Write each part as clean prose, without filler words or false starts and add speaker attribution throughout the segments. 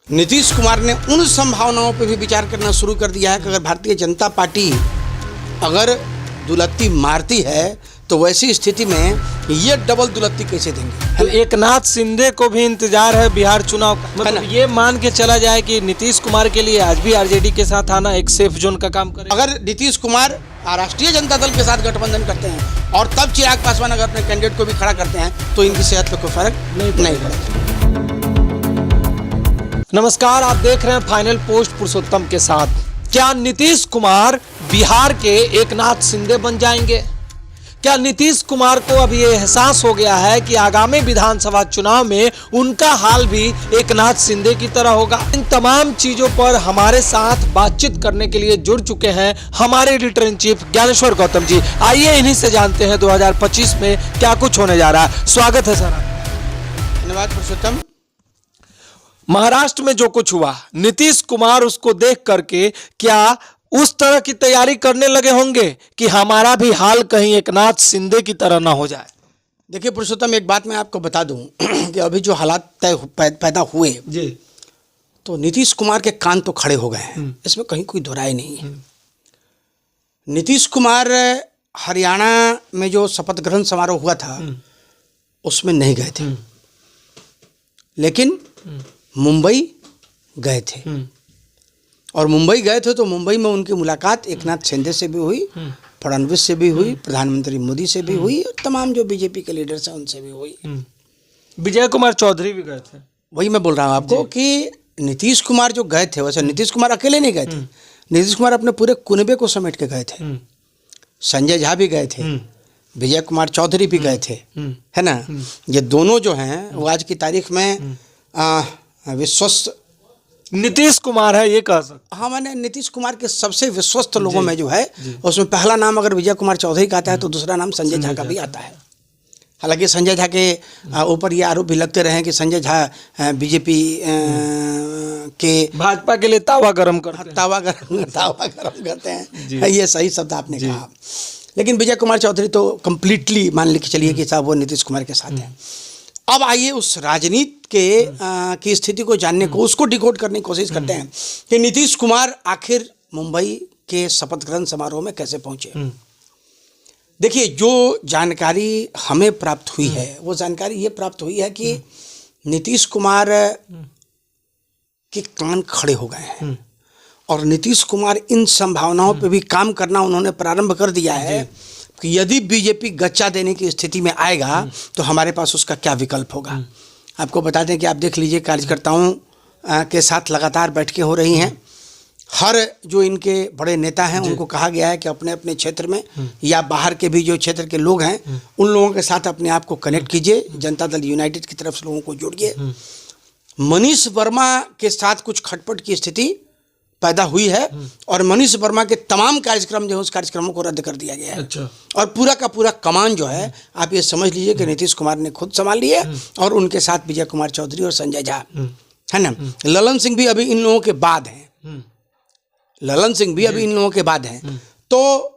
Speaker 1: नीतीश कुमार ने उन संभावनाओं पर भी विचार करना शुरू कर दिया है कि अगर भारतीय जनता पार्टी अगर दुलत्ती मारती है तो वैसी स्थिति में ये डबल दुलत्ती कैसे देंगे।
Speaker 2: तो एकनाथ शिंदे को भी इंतजार है बिहार चुनाव का, मतलब ये मान के चला जाए कि नीतीश कुमार के लिए आज भी आरजेडी के साथ आना एक सेफ जोन का काम करे।
Speaker 1: अगर नीतीश कुमार राष्ट्रीय जनता दल के साथ गठबंधन करते हैं और तब चिराग पासवान अगर अपने कैंडिडेट को भी खड़ा करते हैं तो इनकी सेहत पर कोई फर्क नहीं पड़ेगा।
Speaker 2: नमस्कार, आप देख रहे हैं फाइनल पोस्ट पुरुषोत्तम के साथ। क्या नीतीश कुमार बिहार के एकनाथ शिंदे बन जाएंगे? क्या नीतीश कुमार को अब ये एहसास हो गया है कि आगामी विधानसभा चुनाव में उनका हाल भी एकनाथ शिंदे की तरह होगा? इन तमाम चीजों पर हमारे साथ बातचीत करने के लिए जुड़ चुके हैं हमारे editor in chief Gyaneshwar Gautam ji. आइए इन्हीं से जानते हैं 2025 में क्या कुछ होने जा रहा है। स्वागत है सर।
Speaker 1: धन्यवाद पुरुषोत्तम।
Speaker 2: महाराष्ट्र में जो कुछ हुआ, नीतीश कुमार उसको देख करके क्या उस तरह की तैयारी करने लगे होंगे कि हमारा भी हाल कहीं एकनाथ शिंदे की तरह ना हो जाए?
Speaker 1: देखिए पुरुषोत्तम, एक बात मैं आपको बता दूं कि अभी जो हालात पैदा हुए
Speaker 2: जी,
Speaker 1: तो नीतीश कुमार के कान तो खड़े हो गए हैं, इसमें कहीं कोई दो राय नहीं है। नीतीश कुमार हरियाणा में जो शपथ ग्रहण समारोह हुआ था उसमें नहीं गए थे, लेकिन मुंबई गए थे। और मुंबई गए थे तो मुंबई में उनकी मुलाकात एकनाथ शिंदे से भी हुई, फडणवीस से भी हुई, प्रधानमंत्री मोदी से भी हुई और तमाम जो बीजेपी के लीडर्स हैं उनसे भी हुई।
Speaker 2: विजय कुमार चौधरी भी गए थे।
Speaker 1: वही मैं बोल रहा हूँ आपको कि नीतीश कुमार जो गए थे, वैसे नीतीश कुमार अकेले नहीं गए थे, नीतीश कुमार अपने पूरे कुनबे को समेट के गए थे। संजय झा भी गए थे, विजय कुमार चौधरी भी गए थे, है ना। ये दोनों जो हैं वो आज की तारीख में विश्वस्त
Speaker 2: नीतीश कुमार है, ये कह सकते।
Speaker 1: हाँ, मैंने नीतीश कुमार के सबसे विश्वस्त लोगों में जो है उसमें पहला नाम अगर विजय कुमार चौधरी का आता है तो दूसरा नाम संजय झा का भी आता है। हालांकि संजय झा के ऊपर ये आरोप भी लगते रहे कि संजय झा बीजेपी के
Speaker 2: भाजपा के लिए तावा गरम करते
Speaker 1: करते हैं। ये सही शब्द आपने कहा। लेकिन विजय कुमार चौधरी तो कंप्लीटली मान के चलिए कि साहब वो नीतीश कुमार के साथ है। अब आइए उस राजनीति के की स्थिति को जानने को, उसको डिकोड करने की कोशिश करते हैं कि नीतीश कुमार आखिर मुंबई के शपथ ग्रहण समारोह में कैसे पहुंचे। देखिए, जो जानकारी हमें प्राप्त हुई है वो जानकारी ये प्राप्त हुई है कि नीतीश कुमार के कान खड़े हो गए हैं और नीतीश कुमार इन संभावनाओं पर भी काम करना उन्होंने प्रारंभ कर दिया है कि यदि बीजेपी गच्चा देने की स्थिति में आएगा तो हमारे पास उसका क्या विकल्प होगा। आपको बता दें कि आप देख लीजिए, कार्यकर्ताओं के साथ लगातार बैठकें हो रही हैं। हर जो इनके बड़े नेता हैं उनको कहा गया है कि अपने अपने क्षेत्र में या बाहर के भी जो क्षेत्र के लोग हैं उन लोगों के साथ अपने आप को कनेक्ट कीजिए, जनता दल यूनाइटेड की तरफ से लोगों को जोड़िए। मनीष वर्मा के साथ कुछ खटपट की स्थिति पैदा हुई है और मनीष वर्मा के तमाम कार्यक्रम जो है उस कार्यक्रमों को रद्द कर दिया गया है।
Speaker 2: अच्छा।
Speaker 1: और पूरा का पूरा कमान जो है आप ये समझ लीजिए कि नीतीश कुमार ने खुद संभाल लिया और उनके साथ विजय कुमार चौधरी और संजय झा, है ना। ललन सिंह भी अभी इन लोगों के बाद हैं, ललन सिंह भी अभी इन लोगों के बाद हैं। तो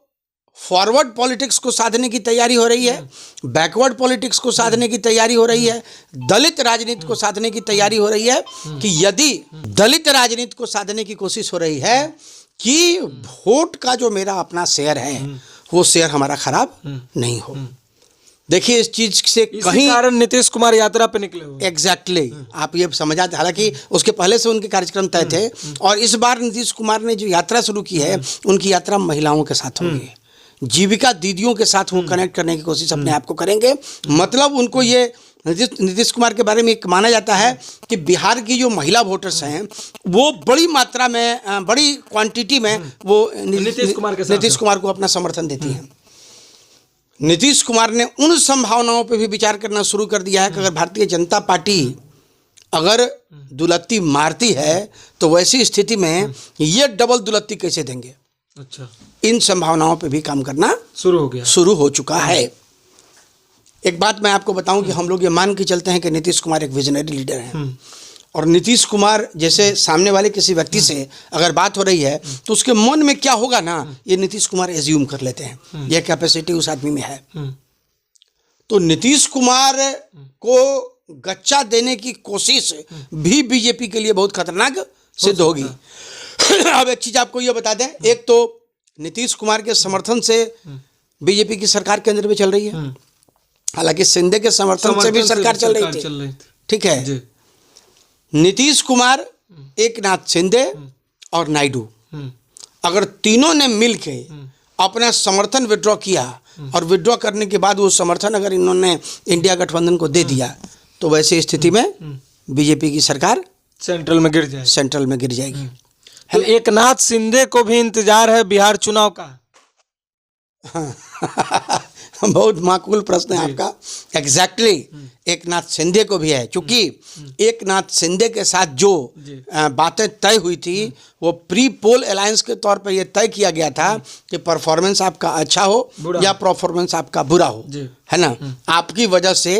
Speaker 1: फॉरवर्ड पॉलिटिक्स को साधने की तैयारी हो रही है, बैकवर्ड पॉलिटिक्स को साधने की तैयारी हो रही है, दलित राजनीति को साधने की तैयारी हो रही है कि यदि दलित राजनीति को साधने की कोशिश हो रही है कि वोट का जो मेरा अपना शेयर है वो शेयर हमारा खराब नहीं हो। देखिए, इस चीज से कहीं
Speaker 2: कारण नीतीश कुमार यात्रा पे निकले हुए।
Speaker 1: एग्जैक्टली आप ये समझाते, हालांकि उसके पहले से उनके कार्यक्रम तय थे और इस बार नीतीश कुमार ने जो यात्रा शुरू की है उनकी यात्रा महिलाओं के साथ होगी, जीविका दीदियों के साथ वो कनेक्ट करने की कोशिश अपने आप को करेंगे। मतलब उनको ये नीतीश कुमार के बारे में एक माना जाता है कि बिहार की जो महिला वोटर्स हैं वो बड़ी मात्रा में, बड़ी क्वांटिटी में वो नीतीश कुमार को अपना समर्थन देती हैं। नीतीश कुमार ने उन संभावनाओं पर भी विचार करना शुरू कर दिया है कि अगर भारतीय जनता पार्टी अगर दुलत्ती मारती है तो वैसी स्थिति में ये डबल दुलत्ती कैसे देंगे।
Speaker 2: अच्छा।
Speaker 1: इन संभावनाओं पे भी काम करना शुरू हो चुका है। एक बात मैं आपको बताऊं कि हम लोग ये मान के चलते हैं कि नीतीश कुमार एक विजनरी लीडर हैं और नीतीश कुमार जैसे सामने वाले किसी व्यक्ति से अगर बात हो रही है तो उसके मन में क्या होगा ना, ये नीतीश कुमार एज्यूम कर लेते हैं, ये कैपेसिटी उस आदमी में है। तो नीतीश कुमार को गच्चा देने की कोशिश भी बीजेपी के लिए बहुत खतरनाक सिद्ध होगी। अब एक चीज आपको ये बता दें, एक तो नीतीश कुमार के समर्थन से बीजेपी की सरकार केंद्र में चल रही है, हालांकि शिंदे के समर्थन से भी सरकार चल रही थी, ठीक है। नीतीश कुमार, एक नाथ शिंदे और नायडू, अगर तीनों ने मिलके अपना समर्थन विड्रॉ किया और विड्रॉ करने के बाद वो समर्थन अगर इन्होंने इंडिया गठबंधन को दे दिया, तो वैसे स्थिति में बीजेपी की सरकार
Speaker 2: सेंट्रल में गिर जाएगी। तो एक नाथ शिंदे को भी इंतजार है बिहार चुनाव का।
Speaker 1: बहुत माकूल प्रश्न है आपका। एग्जैक्टली एक नाथ शिंदे को भी है, क्योंकि एक नाथ शिंदे के साथ जो बातें तय हुई थी वो प्री पोल अलायंस के तौर पर यह तय किया गया था कि परफॉर्मेंस आपका अच्छा हो या परफॉर्मेंस आपका बुरा हो, है ना। आपकी वजह से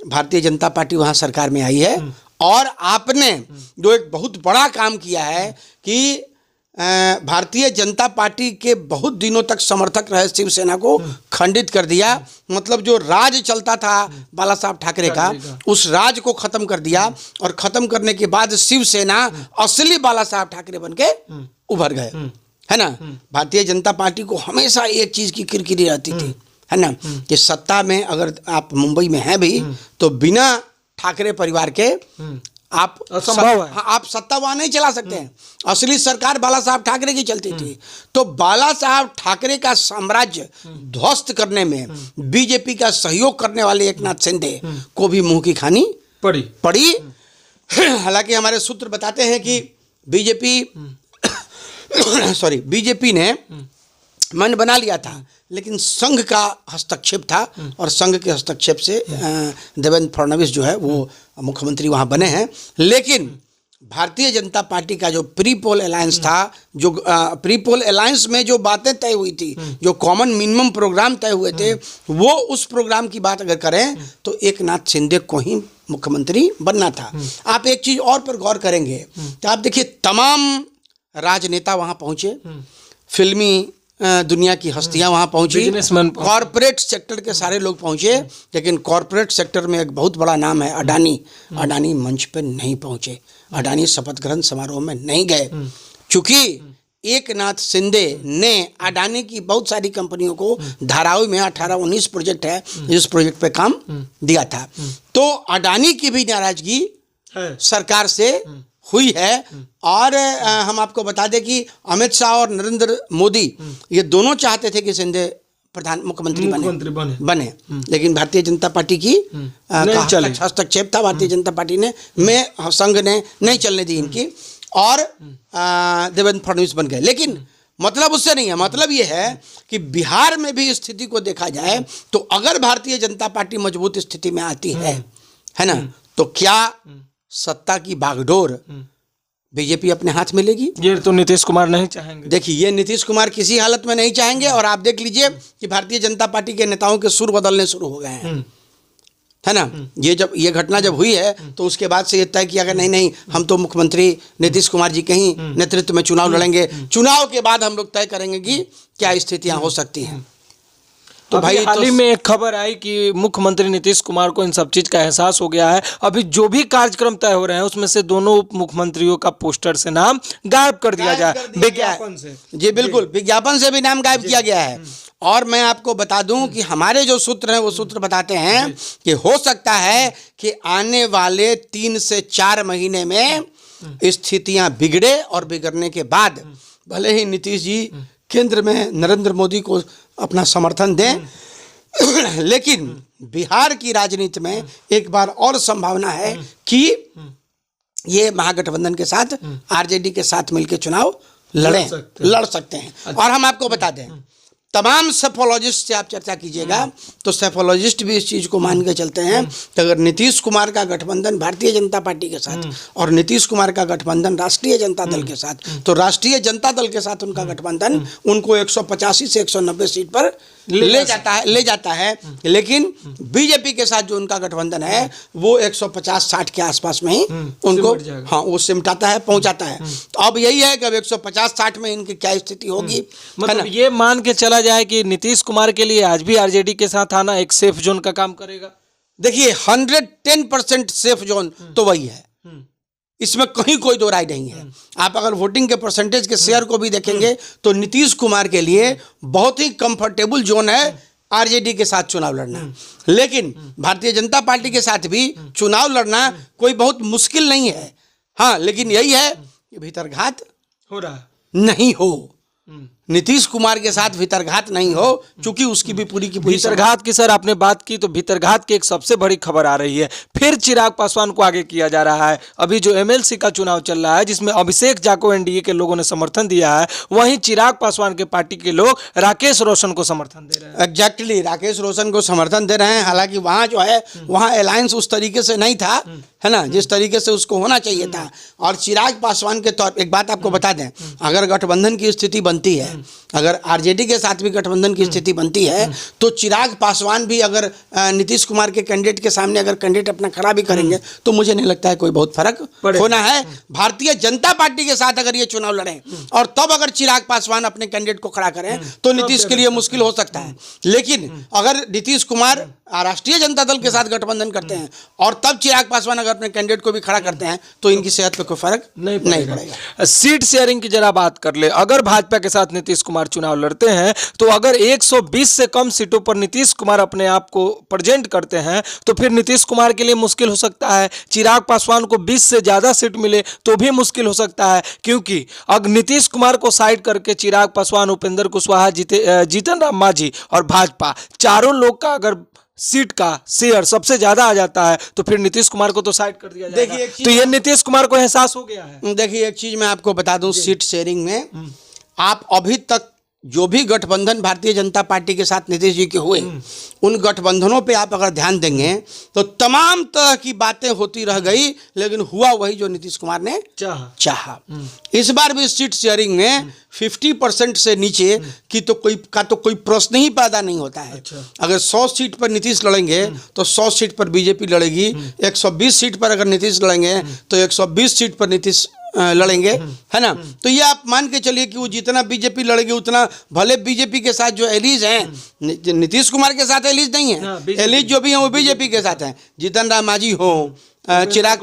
Speaker 1: भारतीय जनता पार्टी वहां सरकार में आई है, और आपने जो एक बहुत बड़ा काम किया है कि भारतीय जनता पार्टी के बहुत दिनों तक समर्थक रहे शिवसेना को खंडित कर दिया। मतलब जो राज चलता था बाला साहब ठाकरे का, उस राज को खत्म कर दिया, और खत्म करने के बाद शिवसेना असली बाला साहब ठाकरे बन के उभर गए, है ना। भारतीय जनता पार्टी को हमेशा एक चीज की किरकिरी रहती थी, है ना, कि सत्ता में अगर आप मुंबई में हैं भी तो बिना ठाकरे परिवार के आप
Speaker 2: असंभव है,
Speaker 1: आप सत्ता वहां नहीं चला सकते हैं। असली सरकार बाला साहब ठाकरे की चलती थी। तो बाला साहब ठाकरे का साम्राज्य ध्वस्त करने में बीजेपी का सहयोग करने वाले एक नाथ शिंदे को भी मुंह की खानी पड़ी। हालांकि हमारे सूत्र बताते हैं कि बीजेपी ने मन बना लिया था, लेकिन संघ का हस्तक्षेप था, और संघ के हस्तक्षेप से देवेंद्र फडणवीस जो है वो मुख्यमंत्री वहां बने हैं। लेकिन भारतीय जनता पार्टी का जो प्री पोल अलायंस था, जो प्री पोल अलायंस में जो बातें तय हुई थी, जो कॉमन मिनिमम प्रोग्राम तय हुए थे, वो उस प्रोग्राम की बात अगर करें तो एक नाथ शिंदे को ही मुख्यमंत्री बनना था। आप एक चीज और पर गौर करेंगे तो आप देखिए, तमाम राजनेता वहां पहुंचे, फिल्मी दुनिया की हस्तियां वहां पहुंची, कॉरपोरेट सेक्टर के सारे लोग पहुंचे, लेकिन कॉरपोरेट सेक्टर में एक बहुत बड़ा नाम है अडानी। अडानी मंच पे नहीं पहुंचे, अडानी शपथ ग्रहण समारोह में नहीं गए, क्योंकि एक नाथ शिंदे ने अडानी की बहुत सारी कंपनियों को धारावी में 18-19 प्रोजेक्ट है, जिस प्रोजेक्ट पे काम दिया था। तो अडानी की भी नाराजगी सरकार से हुई है। और हम आपको बता दें कि अमित शाह और नरेंद्र मोदी ये दोनों चाहते थे कि शिंदे मुख्यमंत्री बने, लेकिन भारतीय जनता पार्टी की हस्तक्षेप था। भारतीय जनता पार्टी ने संघ ने नहीं चलने दी इनकी, और देवेंद्र फडणवीस बन गए। लेकिन मतलब उससे नहीं है, मतलब ये है कि बिहार में भी स्थिति को देखा जाए तो अगर भारतीय जनता पार्टी मजबूत स्थिति में आती है ना, तो क्या सत्ता की बागडोर बीजेपी अपने हाथ में लेगी?
Speaker 2: ये तो नीतीश कुमार नहीं चाहेंगे।
Speaker 1: देखिए, ये नीतीश कुमार किसी हालत में नहीं चाहेंगे, और आप देख लीजिए कि भारतीय जनता पार्टी के नेताओं के सुर बदलने शुरू हो गए हैं, है ना। ये घटना जब हुई है तो उसके बाद से ये तय किया कि नहीं, हम तो मुख्यमंत्री नीतीश कुमार जी के ही नेतृत्व में चुनाव लड़ेंगे, चुनाव के बाद हम लोग तय करेंगे कि क्या स्थितियां हो सकती हैं।
Speaker 2: तो भाई हाल ही में एक खबर आई कि मुख्यमंत्री नीतीश कुमार को इन सब चीज का एहसास हो गया है। अभी जो भी कार्यक्रम तय हो रहे हैं उसमें से दोनों उप मुख्यमंत्रियों का पोस्टर से नाम गायब कर दिया जाए, विज्ञापन से।
Speaker 1: जी बिल्कुल, विज्ञापन से भी नाम गायब किया गया है। और मैं आपको बता दूं कि हमारे जो सूत्र हैं वो सूत्र बताते हैं कि हो सकता है कि आने वाले 3 से 4 महीने में स्थितियां बिगड़े, और बिगड़ने के बाद भले ही नीतीश जी केंद्र में नरेंद्र मोदी को अपना समर्थन दें, लेकिन बिहार की राजनीति में एक बार और संभावना है कि ये महागठबंधन के साथ, आरजेडी के साथ मिलकर चुनाव लड़ सकते हैं। और हम आपको बता दें, तमाम सेफोलॉजिस्ट से आप चर्चा कीजिएगा तो सेफोलॉजिस्ट भी इस चीज़ को मान के चलते हैं कि अगर नीतीश कुमार का गठबंधन भारतीय जनता पार्टी के साथ और नीतीश कुमार का गठबंधन राष्ट्रीय जनता दल के साथ, तो राष्ट्रीय जनता दल के साथ उनका गठबंधन उनको 185 से 190 सीट पर ले जाता है। लेकिन बीजेपी के साथ जो उनका गठबंधन है वो 150-60 के आसपास में ही उनको वो सिमटाता है, पहुंचाता है। तो अब यही है कि अब 150-60 में इनकी क्या स्थिति होगी।
Speaker 2: मतलब ये मान के चला जाए कि नीतीश कुमार के लिए आज भी आरजेडी के साथ आना एक सेफ जोन का काम करेगा।
Speaker 1: देखिए 110% सेफ जोन तो वही है, इसमें कहीं कोई दो राय नहीं है। आप अगर वोटिंग के परसेंटेज के शेयर को भी देखेंगे तो नीतीश कुमार के लिए बहुत ही कंफर्टेबल जोन है आरजेडी के साथ चुनाव लड़ना, लेकिन भारतीय जनता पार्टी के साथ भी चुनाव लड़ना कोई बहुत मुश्किल नहीं है। हाँ, लेकिन यही है कि भीतरघात
Speaker 2: हो रहा है,
Speaker 1: नहीं हो, नीतीश कुमार के साथ भीतरघात नहीं हो, क्योंकि उसकी भी पूरी की पूरी
Speaker 2: भीतरघात की सर आपने बात की, तो भीतरघात की एक सबसे बड़ी खबर आ रही है, फिर चिराग पासवान को आगे किया जा रहा है। अभी जो एमएलसी का चुनाव चल रहा है जिसमें अभिषेक झा को एनडीए के लोगों ने समर्थन दिया है, वहीं चिराग पासवान के पार्टी के लोग राकेश रोशन को समर्थन दे रहे हैं।
Speaker 1: एग्जैक्टली राकेश रोशन को समर्थन दे रहे हैं। हालांकि वहाँ जो है वहाँ अलायंस उस तरीके से नहीं था, है ना, जिस तरीके से उसको होना चाहिए था। और चिराग पासवान के तौर, एक बात आपको बता दें, अगर गठबंधन की स्थिति बनती है, अगर आरजेडी के साथ भी गठबंधन की स्थिति बनती है, तो चिराग पासवान भी अगर नीतीश कुमार के कैंडिडेट के सामने अगर कैंडिडेट अपना खड़ा भी करेंगे तो मुझे नहीं लगता है कोई बहुत फर्क होना है। भारतीय जनता पार्टी के साथ अगर ये चुनाव लड़ें और तब अगर चिराग पासवान अपने कैंडिडेट को खड़ा करें तो नीतीश के लिए मुश्किल हो सकता है। लेकिन अगर नीतीश कुमार राष्ट्रीय जनता दल के साथ गठबंधन करते हैं और तब चिराग पासवान अगर अपने कैंडिडेट को भी खड़ा करते हैं तो इनकी सेहत पे कोई फर्क नहीं पड़ेगा।
Speaker 2: सीट शेयरिंग की जरा बात कर ले, अगर भाजपा के साथ नीतीश कुमार चुनाव लड़ते हैं तो अगर 120 से कम सीटों पर नीतीश कुमार अपने आप को प्रेजेंट करते हैं तो फिर नीतीश कुमार के लिए मुश्किल हो सकता है। चिराग पासवान को 20 से ज्यादा सीट मिले तो भी मुश्किल हो सकता है, क्योंकि अगर नीतीश कुमार को साइड करके चिराग पासवान, उपेंद्र कुशवाहा, जीतन राम मांझी और भाजपा चारों लोग का अगर सीट का शेयर सबसे ज्यादा आ जाता है तो फिर नीतीश कुमार को तो साइड कर दिया जाएगा।
Speaker 1: देखिए,
Speaker 2: तो ये नीतीश कुमार को एहसास हो गया है।
Speaker 1: देखिए, एक चीज मैं आपको बता दूं, सीट शेयरिंग में आप अभी तक जो भी गठबंधन भारतीय जनता पार्टी के साथ नीतीश जी के हुए, उन गठबंधनों पे आप अगर ध्यान देंगे तो तमाम तरह की बातें होती रह गई, लेकिन हुआ वही जो नीतीश कुमार ने चाहा। इस बार भी सीट शेयरिंग में 50% से नीचे की तो कोई प्रश्न ही पैदा नहीं होता है। अगर 100 सीट पर नीतीश लड़ेंगे तो 100 सीट पर बीजेपी लड़ेगी, 120 सीट पर अगर नीतीश लड़ेंगे तो 120 सीट पर नीतीश लड़ेंगे, है ना। तो ये आप मान के चलिए कि वो जितना बीजेपी लड़ेगी उतना, भले बीजेपी के साथ जो एलीज हैं, नीतीश कुमार के साथ एलीज नहीं है, एलीज जो भी हैं वो बीजेपी के साथ हैं। जीतन राम मांझी हो, चिराग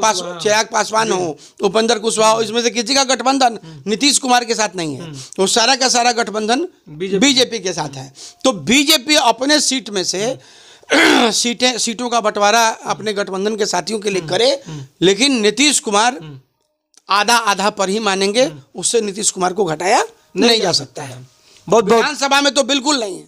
Speaker 1: पासवान हो, उपेंद्र कुशवाहा हो, इसमें से किसी का गठबंधन नीतीश कुमार के साथ नहीं है, वो सारा का सारा गठबंधन बीजेपी के साथ है। तो बीजेपी अपने सीट में से सीटों का बंटवारा अपने गठबंधन के साथियों के लिए करे, लेकिन नीतीश कुमार आधा आधा पर ही मानेंगे, उससे नीतीश कुमार को घटाया नहीं जा सकता है। विधानसभा में तो बिल्कुल नहीं है।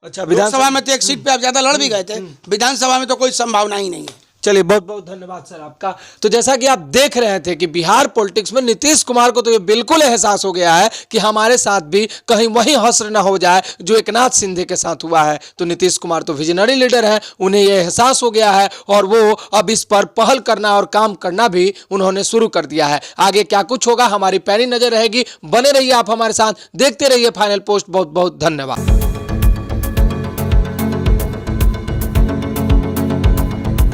Speaker 2: अच्छा,
Speaker 1: विधानसभा में तो एक सीट पे आप ज्यादा लड़ भी गए थे, विधानसभा में तो कोई संभावना ही नहीं है।
Speaker 2: चलिए, बहुत बहुत धन्यवाद सर आपका। तो जैसा कि आप देख रहे थे कि बिहार पॉलिटिक्स में नीतीश कुमार को तो ये बिल्कुल एहसास हो गया है कि हमारे साथ भी कहीं वही हश्र न हो जाए जो एकनाथ शिंदे के साथ हुआ है। तो नीतीश कुमार तो विजनरी लीडर है, उन्हें ये एहसास हो गया है और वो अब इस पर पहल करना और काम करना भी उन्होंने शुरू कर दिया है। आगे क्या कुछ होगा हमारी पैनी नजर रहेगी। बने रहिए आप हमारे साथ, देखते रहिए फाइनल पोस्ट। बहुत बहुत धन्यवाद।